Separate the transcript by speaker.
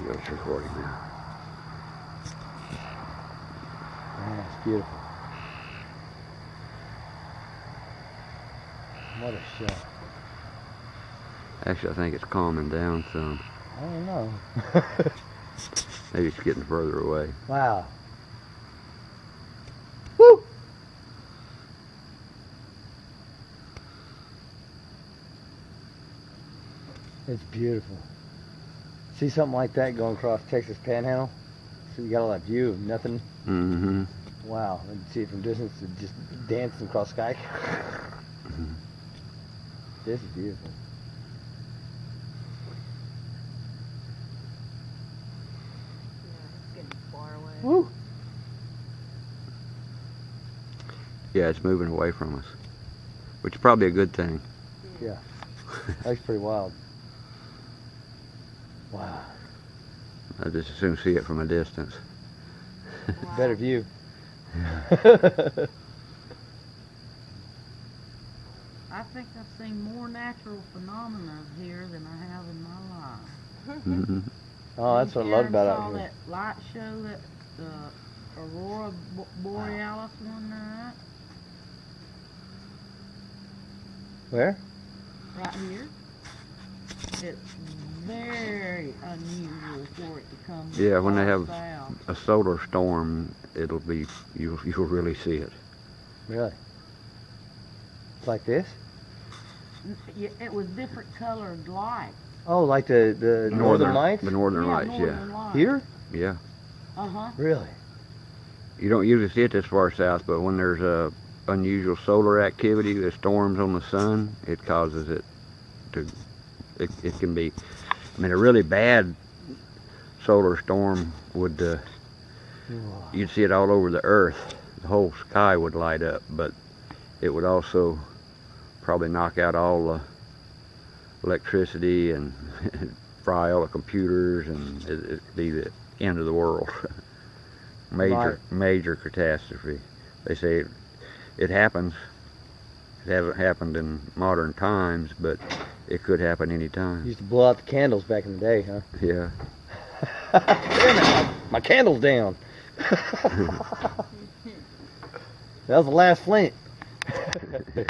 Speaker 1: we go, it's recording now.
Speaker 2: Oh, it's beautiful. What a shot.
Speaker 1: Actually, I think it's calming down some.
Speaker 2: I don't know.
Speaker 1: Maybe it's getting further away.
Speaker 2: Wow. Woo! It's beautiful. See something like that going across Texas Panhandle? So you got all that view of nothing.
Speaker 1: Mm-hmm.
Speaker 2: Wow. And see it from distance, it just dancing across sky.
Speaker 1: Mm-hmm.
Speaker 2: This is beautiful.
Speaker 3: It's getting far away.
Speaker 2: Woo!
Speaker 1: Yeah, it's moving away from us, which is probably a good thing.
Speaker 2: Yeah. That's pretty wild. Wow.
Speaker 1: I just as soon see it from a distance.
Speaker 3: Wow.
Speaker 2: Better view.
Speaker 4: I think I've seen more natural phenomena here than I have in my life.
Speaker 1: Mm-hmm.
Speaker 2: Oh, that's what I love about
Speaker 4: Saw
Speaker 2: out here.
Speaker 4: that light show, that Aurora Borealis one night,
Speaker 2: Where?
Speaker 4: right here. It's very unusual for it to come.
Speaker 1: Yeah, when they have
Speaker 4: south.
Speaker 1: a solar storm, it'll be you'll really see it.
Speaker 2: Really? Like this?
Speaker 4: Yeah, it was different colored light.
Speaker 2: Oh, like the Northern Lights?
Speaker 1: The Northern Lights,
Speaker 4: Northern Lights.
Speaker 2: Here?
Speaker 1: yeah.
Speaker 4: Uh-huh.
Speaker 2: Really?
Speaker 1: You don't usually see it this far south, but when there's a unusual solar activity, the storms on the sun, it causes it to. It can be. I mean, a really bad solar storm would. You'd see it all over the Earth. The whole sky would light up, but it would also probably knock out all the electricity and fry all the computers, and it'd be the end of the world. Major catastrophe. They say it happens. It hasn't happened in modern times, but it could happen any time.
Speaker 2: Used to blow out the candles back in the day, huh?
Speaker 1: Yeah.
Speaker 2: Damn it, my candle's down. That was the last flint.
Speaker 1: Yeah.